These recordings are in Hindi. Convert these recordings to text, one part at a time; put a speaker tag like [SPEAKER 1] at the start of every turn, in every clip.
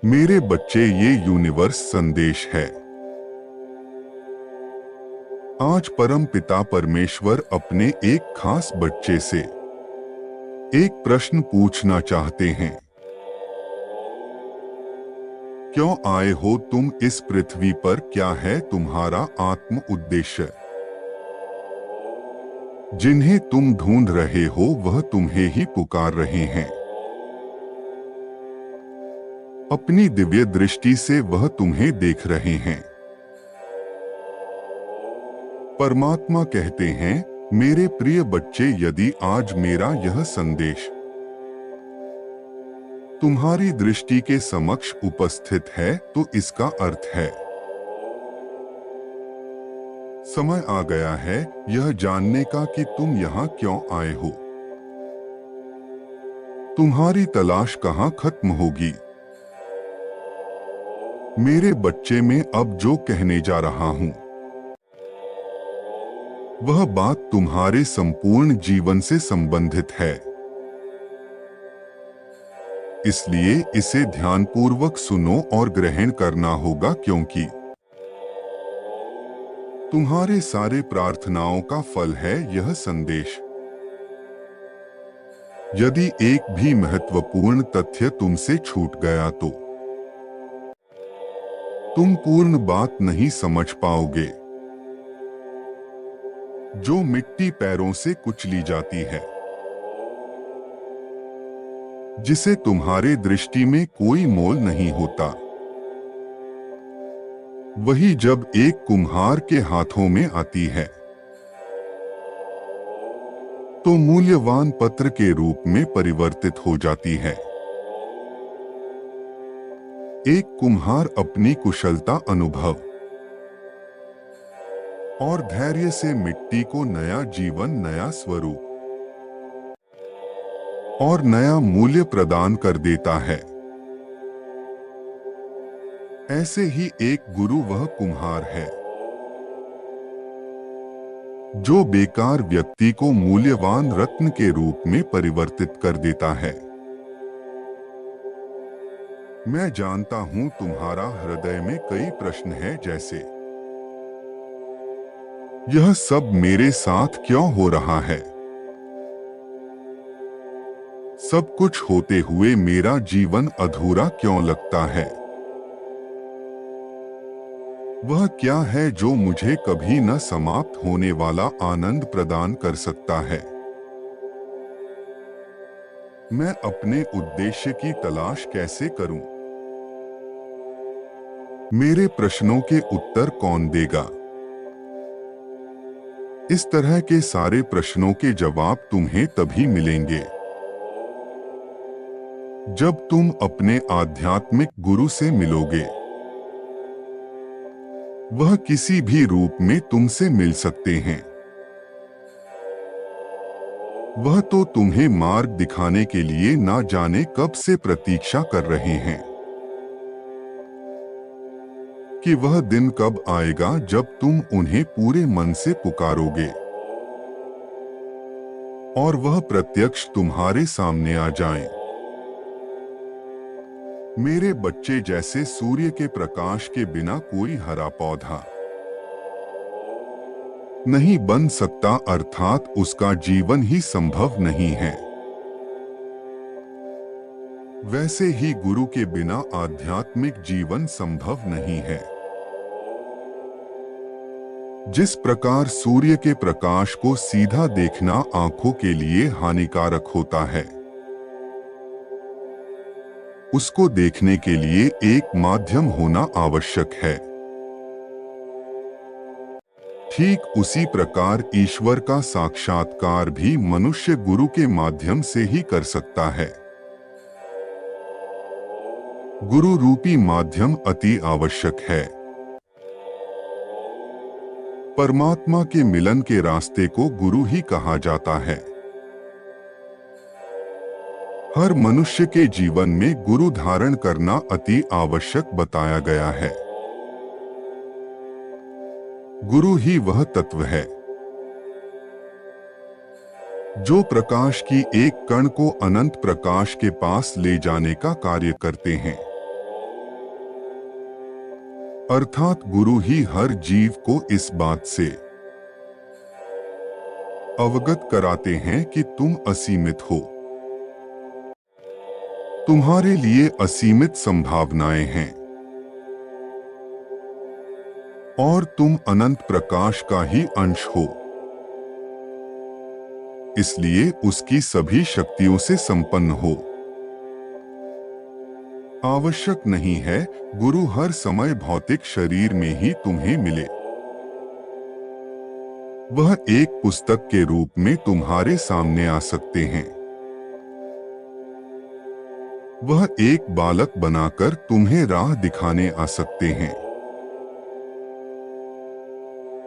[SPEAKER 1] मेरे बच्चे, ये यूनिवर्स संदेश है। आज परम पिता परमेश्वर अपने एक खास बच्चे से एक प्रश्न पूछना चाहते हैं। क्यों आए हो तुम इस पृथ्वी पर? क्या है तुम्हारा आत्म उद्देश्य? जिन्हें तुम ढूंढ रहे हो वह तुम्हें ही पुकार रहे हैं। अपनी दिव्य दृष्टि से वह तुम्हें देख रहे हैं। परमात्मा कहते हैं, मेरे प्रिय बच्चे, यदि आज मेरा यह संदेश तुम्हारी दृष्टि के समक्ष उपस्थित है तो इसका अर्थ है समय आ गया है यह जानने का कि तुम यहाँ क्यों आए हो। तुम्हारी तलाश कहाँ खत्म होगी। मेरे बच्चे, में अब जो कहने जा रहा हूँ वह बात तुम्हारे संपूर्ण जीवन से संबंधित है। इसलिए इसे ध्यानपूर्वक सुनो और ग्रहण करना होगा, क्योंकि तुम्हारे सारे प्रार्थनाओं का फल है यह संदेश। यदि एक भी महत्वपूर्ण तथ्य तुमसे छूट गया तो तुम पूर्ण बात नहीं समझ पाओगे। जो मिट्टी पैरों से कुचली जाती है, जिसे तुम्हारे दृष्टि में कोई मोल नहीं होता, वही जब एक कुम्हार के हाथों में आती है तो मूल्यवान पत्र के रूप में परिवर्तित हो जाती है। एक कुम्हार अपनी कुशलता, अनुभव और धैर्य से मिट्टी को नया जीवन, नया स्वरूप और नया मूल्य प्रदान कर देता है। ऐसे ही एक गुरु वह कुम्हार है जो बेकार व्यक्ति को मूल्यवान रत्न के रूप में परिवर्तित कर देता है। मैं जानता हूं तुम्हारा हृदय में कई प्रश्न हैं, जैसे यह सब मेरे साथ क्यों हो रहा है? सब कुछ होते हुए मेरा जीवन अधूरा क्यों लगता है? वह क्या है जो मुझे कभी न समाप्त होने वाला आनंद प्रदान कर सकता है? मैं अपने उद्देश्य की तलाश कैसे करूं? मेरे प्रश्नों के उत्तर कौन देगा? इस तरह के सारे प्रश्नों के जवाब तुम्हें तभी मिलेंगे जब तुम अपने आध्यात्मिक गुरु से मिलोगे। वह किसी भी रूप में तुमसे मिल सकते हैं। वह तो तुम्हें मार्ग दिखाने के लिए ना जाने कब से प्रतीक्षा कर रहे हैं कि वह दिन कब आएगा जब तुम उन्हें पूरे मन से पुकारोगे और वह प्रत्यक्ष तुम्हारे सामने आ जाएं। मेरे बच्चे, जैसे सूर्य के प्रकाश के बिना कोई हरा पौधा नहीं बन सकता, अर्थात उसका जीवन ही संभव नहीं है, वैसे ही गुरु के बिना आध्यात्मिक जीवन संभव नहीं है। जिस प्रकार सूर्य के प्रकाश को सीधा देखना आंखों के लिए हानिकारक होता है, उसको देखने के लिए एक माध्यम होना आवश्यक है। ठीक उसी प्रकार ईश्वर का साक्षात्कार भी मनुष्य गुरु के माध्यम से ही कर सकता है। गुरु रूपी माध्यम अति आवश्यक है। परमात्मा के मिलन के रास्ते को गुरु ही कहा जाता है। हर मनुष्य के जीवन में गुरु धारण करना अति आवश्यक बताया गया है। गुरु ही वह तत्व है जो प्रकाश की एक कण को अनंत प्रकाश के पास ले जाने का कार्य करते हैं। अर्थात गुरु ही हर जीव को इस बात से अवगत कराते हैं कि तुम असीमित हो। तुम्हारे लिए असीमित संभावनाएं हैं और तुम अनंत प्रकाश का ही अंश हो। इसलिए उसकी सभी शक्तियों से संपन्न हो। आवश्यक नहीं है गुरु हर समय भौतिक शरीर में ही तुम्हें मिले। वह एक पुस्तक के रूप में तुम्हारे सामने आ सकते हैं। वह एक बालक बनाकर तुम्हें राह दिखाने आ सकते हैं,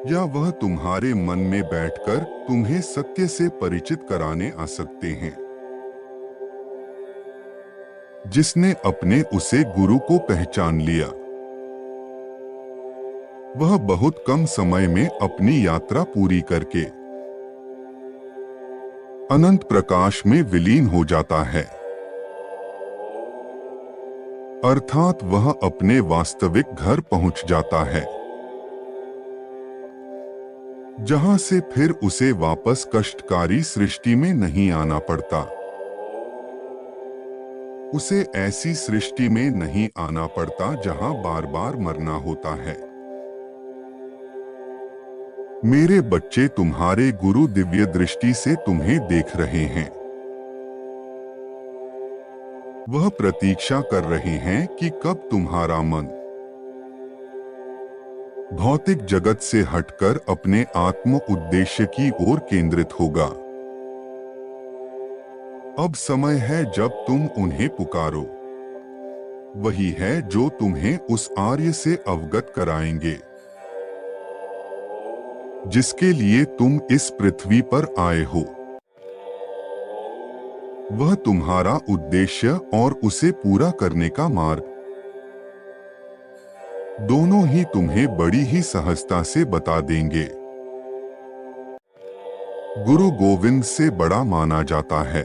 [SPEAKER 1] या वह तुम्हारे मन में बैठकर तुम्हें सत्य से परिचित कराने आ सकते हैं। जिसने अपने उसे गुरु को पहचान लिया, वह बहुत कम समय में अपनी यात्रा पूरी करके अनंत प्रकाश में विलीन हो जाता है। अर्थात वह अपने वास्तविक घर पहुंच जाता है, जहां से फिर उसे वापस कष्टकारी सृष्टि में नहीं आना पड़ता। उसे ऐसी सृष्टि में नहीं आना पड़ता जहां बार बार मरना होता है। मेरे बच्चे, तुम्हारे गुरु दिव्य दृष्टि से तुम्हें देख रहे हैं। वह प्रतीक्षा कर रहे हैं कि कब तुम्हारा मन भौतिक जगत से हटकर अपने आत्म उद्देश्य की ओर केंद्रित होगा। अब समय है जब तुम उन्हें पुकारो। वही है जो तुम्हें उस आर्य से अवगत कराएंगे जिसके लिए तुम इस पृथ्वी पर आए हो। वह तुम्हारा उद्देश्य और उसे पूरा करने का मार्ग दोनों ही तुम्हें बड़ी ही सहजता से बता देंगे। गुरु गोविंद से बड़ा माना जाता है,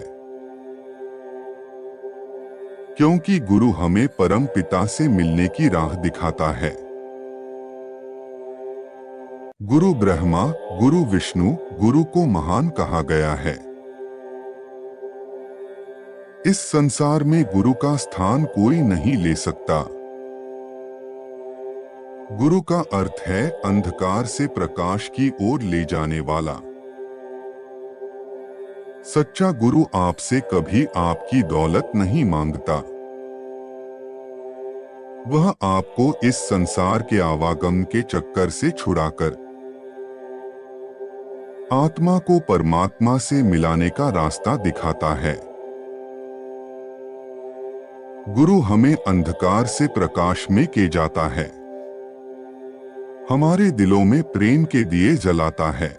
[SPEAKER 1] क्योंकि गुरु हमें परम पिता से मिलने की राह दिखाता है। गुरु ब्रह्मा, गुरु विष्णु, गुरु को महान कहा गया है। इस संसार में गुरु का स्थान कोई नहीं ले सकता। गुरु का अर्थ है अंधकार से प्रकाश की ओर ले जाने वाला। सच्चा गुरु आपसे कभी आपकी दौलत नहीं मांगता। वह आपको इस संसार के आवागमन के चक्कर से छुड़ाकर आत्मा को परमात्मा से मिलाने का रास्ता दिखाता है। गुरु हमें अंधकार से प्रकाश में ले जाता है, हमारे दिलों में प्रेम के दिए जलाता है।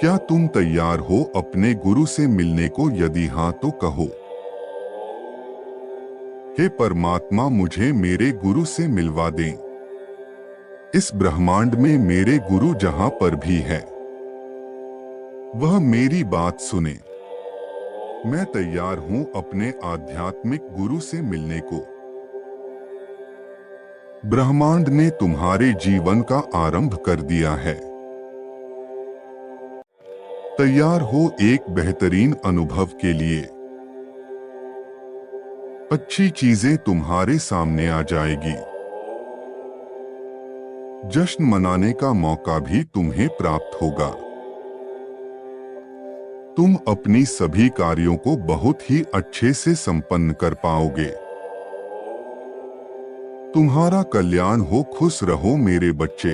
[SPEAKER 1] क्या तुम तैयार हो अपने गुरु से मिलने को? यदि हां तो कहो, हे परमात्मा, मुझे मेरे गुरु से मिलवा दें। इस ब्रह्मांड में मेरे गुरु जहां पर भी है, वह मेरी बात सुने। मैं तैयार हूं अपने आध्यात्मिक गुरु से मिलने को। ब्रह्मांड ने तुम्हारे जीवन का आरंभ कर दिया है। तैयार हो एक बेहतरीन अनुभव के लिए। अच्छी चीजें तुम्हारे सामने आ जाएगी। जश्न मनाने का मौका भी तुम्हें प्राप्त होगा। तुम अपनी सभी कार्यों को बहुत ही अच्छे से संपन्न कर पाओगे। तुम्हारा कल्याण हो। खुश रहो मेरे बच्चे।